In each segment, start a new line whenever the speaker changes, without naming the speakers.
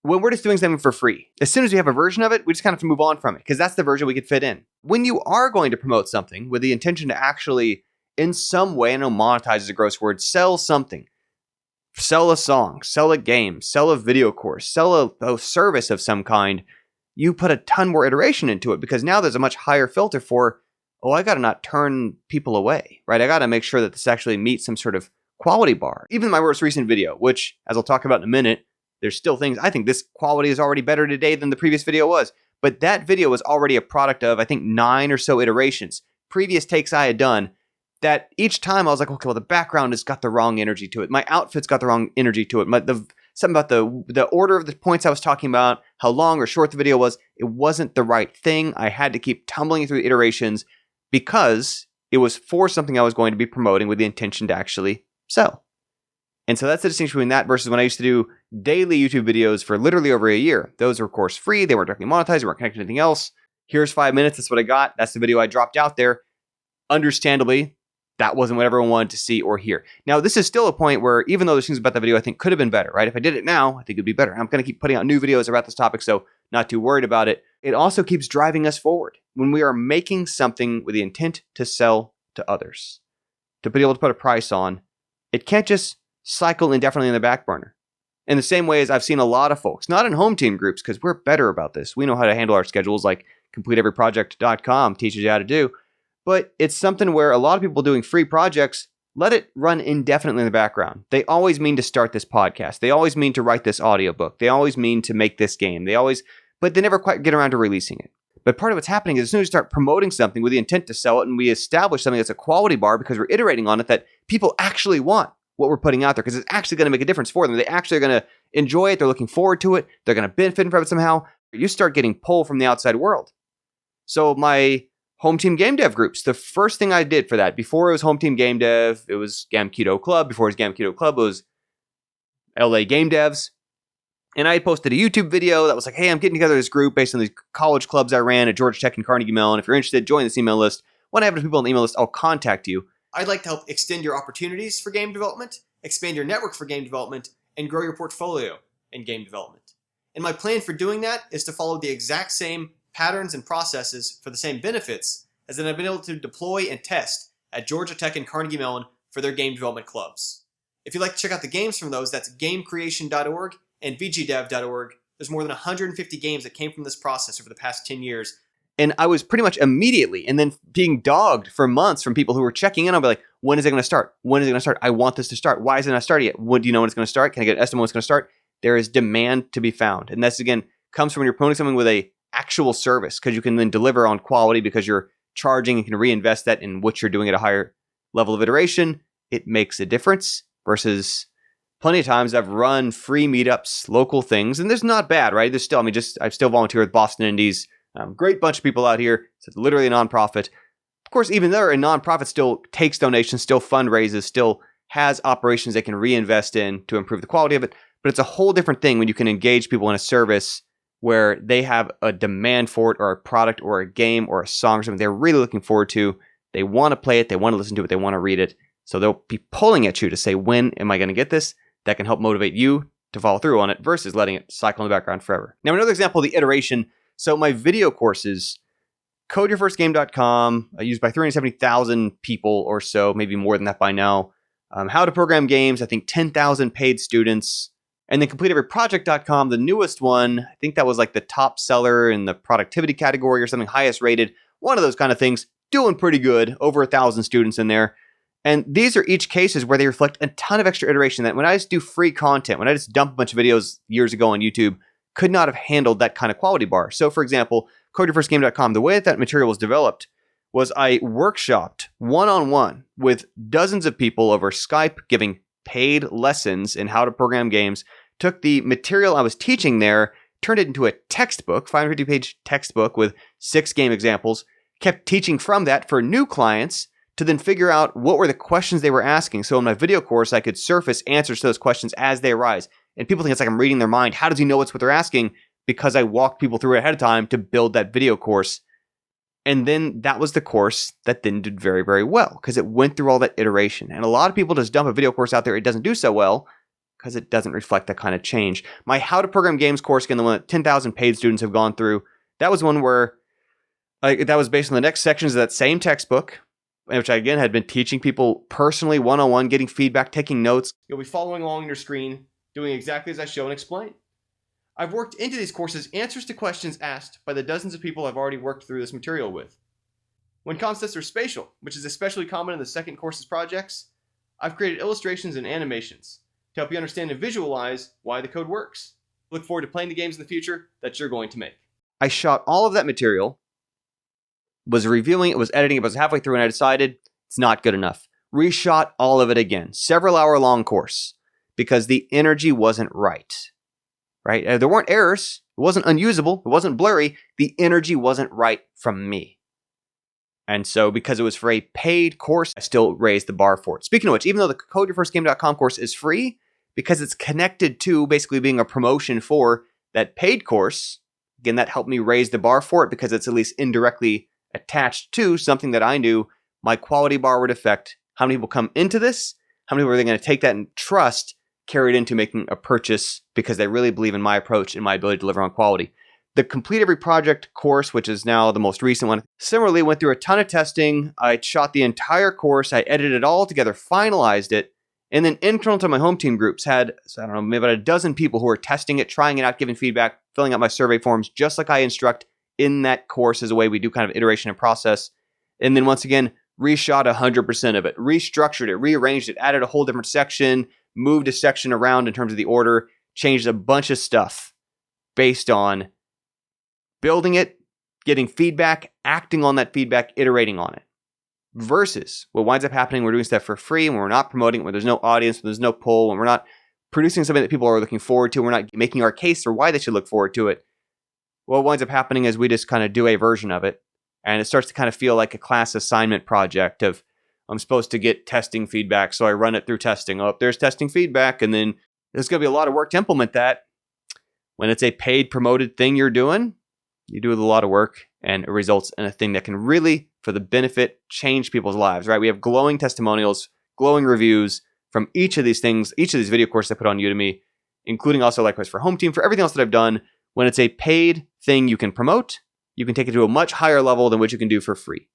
when we're just doing something for free, as soon as we have a version of it, we just kind of have to move on from it because that's the version we could fit in. When you are going to promote something with the intention to actually, in some way, I know monetize is a gross word, sell something, sell a song, sell a game, sell a video course, sell a service of some kind, you put a ton more iteration into it because now there's a much higher filter for, I got to not turn people away, right? I got to make sure that this actually meets some sort of quality bar. Even my most recent video, which, as I'll talk about in a minute, there's still things, I think this quality is already better today than the previous video was. But that video was already a product of, I think, 9 or so iterations, previous takes I had done, that each time I was like, okay, well, the background has got the wrong energy to it. My outfit's got the wrong energy to it. Something about the order of the points I was talking about, how long or short the video was, it wasn't the right thing. I had to keep tumbling through the iterations because it was for something I was going to be promoting with the intention to actually sell. And so that's the distinction between that versus when I used to do daily YouTube videos for literally over a year. Those were, of course, free. They weren't directly monetized. They weren't connected to anything else. Here's 5 minutes. That's what I got. That's the video I dropped out there. Understandably, that wasn't what everyone wanted to see or hear. Now, this is still a point where even though there's things about the video I think could have been better, right? If I did it now, I think it'd be better. I'm going to keep putting out new videos about this topic, so not too worried about it. It also keeps driving us forward when we are making something with the intent to sell to others, to be able to put a price on. It can't just cycle indefinitely in the back burner. In the same way as I've seen a lot of folks, not in home team groups, because we're better about this. We know how to handle our schedules, like CompleteEveryProject.com teaches you how to do. But it's something where a lot of people doing free projects, let it run indefinitely in the background. They always mean to start this podcast. They always mean to write this audiobook. They always mean to make this game. But they never quite get around to releasing it. But part of what's happening is as soon as we start promoting something with the intent to sell it and we establish something that's a quality bar because we're iterating on it that people actually want what we're putting out there because it's actually going to make a difference for them. They actually are going to enjoy it. They're looking forward to it. They're going to benefit from it somehow. You start getting pull from the outside world. So my home team game dev groups, the first thing I did for that, before it was home team game dev, it was Gamketo Club. Before it was Gamketo Club, it was LA Game Devs. And I posted a YouTube video that was like, hey, I'm getting together this group based on these college clubs I ran at Georgia Tech and Carnegie Mellon. If you're interested, join this email list. When I have people on the email list, I'll contact you. I'd like to help extend your opportunities for game development, expand your network for game development, and grow your portfolio in game development. And my plan for doing that is to follow the exact same patterns and processes for the same benefits as that I've been able to deploy and test at Georgia Tech and Carnegie Mellon for their game development clubs. If you'd like to check out the games from those, that's gamecreation.org and vgdev.org. There's more than 150 games that came from this process over the past 10 years. And I was pretty much immediately, and then being dogged for months from people who were checking in. I'll be like, when is it going to start? When is it going to start? I want this to start. Why is it not started yet? Do you know when it's going to start? Can I get an estimate when it's going to start? There is demand to be found. And this, again, comes from when you're promoting something with a actual service, because you can then deliver on quality because you're charging and can reinvest that in what you're doing at a higher level of iteration. It makes a difference versus plenty of times I've run free meetups, local things, and there's not bad, right? There's still, I still volunteer with Boston Indies. Great bunch of people out here. It's literally a nonprofit. Of course, even though a nonprofit still takes donations, still fundraises, still has operations they can reinvest in to improve the quality of it. But it's a whole different thing when you can engage people in a service where they have a demand for it, or a product or a game or a song or something they're really looking forward to. They want to play it. They want to listen to it. They want to read it. So they'll be pulling at you to say, when am I going to get this? That can help motivate you to follow through on it versus letting it cycle in the background forever. Now, another example of the iteration. So my video courses, codeyourfirstgame.com, used by 370,000 people or so, maybe more than that by now. How to program games, I think 10,000 paid students. And then CompleteEveryProject.com, the newest one, I think that was like the top seller in the productivity category or something, highest rated. One of those kind of things, doing pretty good, over 1,000 students in there. And these are each cases where they reflect a ton of extra iteration that when I just do free content, when I just dump a bunch of videos years ago on YouTube, could not have handled that kind of quality bar. So for example, CodeYourFirstGame.com, the way that material was developed was I workshopped one-on-one with dozens of people over Skype, giving paid lessons in how to program games, took the material I was teaching there, turned it into a textbook, 550-page textbook with 6 game examples, kept teaching from that for new clients to then figure out what were the questions they were asking. So in my video course, I could surface answers to those questions as they arise. And people think it's like I'm reading their mind. How does he know it's what they're asking? Because I walked people through it ahead of time to build that video course. And then that was the course that then did very, very well because it went through all that iteration. And a lot of people just dump a video course out there. It doesn't do so well because it doesn't reflect that kind of change. My How to Program Games course, again, the one that 10,000 paid students have gone through, that was one where that was based on the next sections of that same textbook, which I, again, had been teaching people personally, one-on-one, getting feedback, taking notes. You'll be following along on your screen, doing exactly as I show and explain. I've worked into these courses answers to questions asked by the dozens of people I've already worked through this material with. When concepts are spatial, which is especially common in the second course's projects, I've created illustrations and animations to help you understand and visualize why the code works. Look forward to playing the games in the future that you're going to make. I shot all of that material, was reviewing it, was editing it, was halfway through, and I decided it's not good enough. Reshot all of it again. Several hour long course because the energy wasn't right. Right? There weren't errors. It wasn't unusable. It wasn't blurry. The energy wasn't right from me. And so because it was for a paid course, I still raised the bar for it. Speaking of which, even though the CodeYourFirstGame.com course is free, because it's connected to basically being a promotion for that paid course, again, that helped me raise the bar for it because it's at least indirectly attached to something that I knew my quality bar would affect how many people come into this, how many people are they going to take that and trust, carry it into making a purchase because they really believe in my approach and my ability to deliver on quality. The Complete Every Project course, which is now the most recent one, similarly went through a ton of testing. I shot the entire course. I edited it all together, finalized it, and then internal to my home team groups had, I don't know, maybe about a dozen people who were testing it, trying it out, giving feedback, filling out my survey forms, just like I instruct in that course as a way we do kind of iteration and process. And then once again, reshot 100% of it, restructured it, rearranged it, added a whole different section, moved a section around in terms of the order, changed a bunch of stuff based on building it, getting feedback, acting on that feedback, iterating on it. Versus what winds up happening, we're doing stuff for free, when we're not promoting it, when there's no audience, when there's no pull, when we're not producing something that people are looking forward to, we're not making our case for why they should look forward to it. What winds up happening is we just kind of do a version of it, and it starts to kind of feel like a class assignment project of, I'm supposed to get testing feedback, so I run it through testing. Oh, there's testing feedback, and then there's going to be a lot of work to implement that. When it's a paid promoted thing you're doing, you do a lot of work, and it results in a thing that can really, for the benefit, change people's lives, right? We have glowing testimonials, glowing reviews from each of these things, each of these video courses I put on Udemy, including also likewise for Home Team, for everything else that I've done. When it's a paid thing you can promote, you can take it to a much higher level than what you can do for free.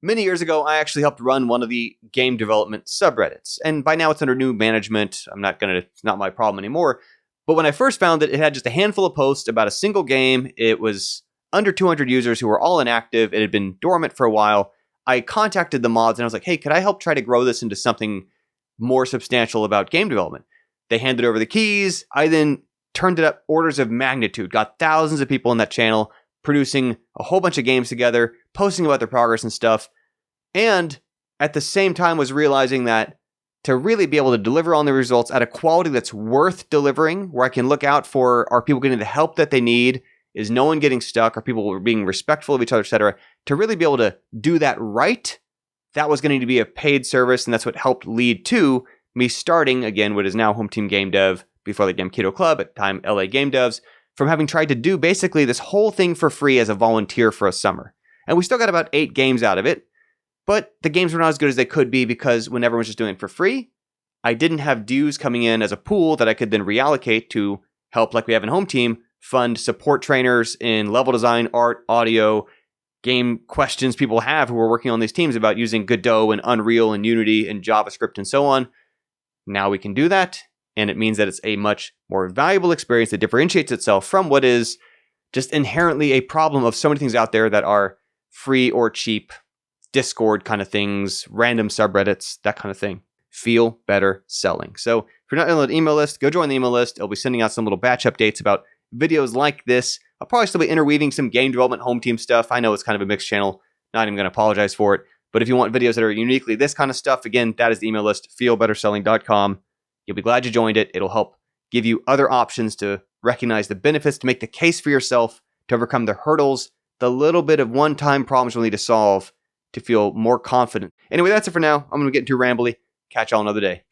Many years ago, I actually helped run one of the game development subreddits, and by now it's under new management. It's not my problem anymore. But when I first found it, it had just a handful of posts about a single game. It was under 200 users who were all inactive. It had been dormant for a while. I contacted the mods and I was like, hey, could I help try to grow this into something more substantial about game development? They handed over the keys. I then turned it up orders of magnitude, got thousands of people in that channel producing a whole bunch of games together, posting about their progress and stuff. And at the same time was realizing that to really be able to deliver on the results at a quality that's worth delivering, where I can look out for, are people getting the help that they need? Is no one getting stuck? Are people being respectful of each other, etc.? To really be able to do that right, that was going to need to be a paid service, and that's what helped lead to me starting, again, what is now Home Team Game Dev, before the Game Keto Club, at the time LA Game Devs, from having tried to do basically this whole thing for free as a volunteer for a summer. And we still got about 8 games out of it, but the games were not as good as they could be because when everyone was just doing it for free, I didn't have dues coming in as a pool that I could then reallocate to help, like we have in Home Team, fund support trainers in level design, art, audio, game questions people have who are working on these teams about using Godot and Unreal and Unity and JavaScript and so on. Now we can do that, and it means that it's a much more valuable experience that differentiates itself from what is just inherently a problem of so many things out there that are free or cheap, Discord kind of things, random subreddits, that kind of thing. Feel better selling. So if you're not on the email list, go join the email list. It'll be sending out some little batch updates about videos like this. I'll probably still be interweaving some game development Home Team stuff. I know it's kind of a mixed channel. Not even going to apologize for it. But if you want videos that are uniquely this kind of stuff, again, that is the email list, feelbetterselling.com. You'll be glad you joined it. It'll help give you other options to recognize the benefits, to make the case for yourself, to overcome the hurdles, the little bit of one-time problems you'll need to solve to feel more confident. Anyway, that's it for now. I'm going to get too rambly. Catch y'all another day.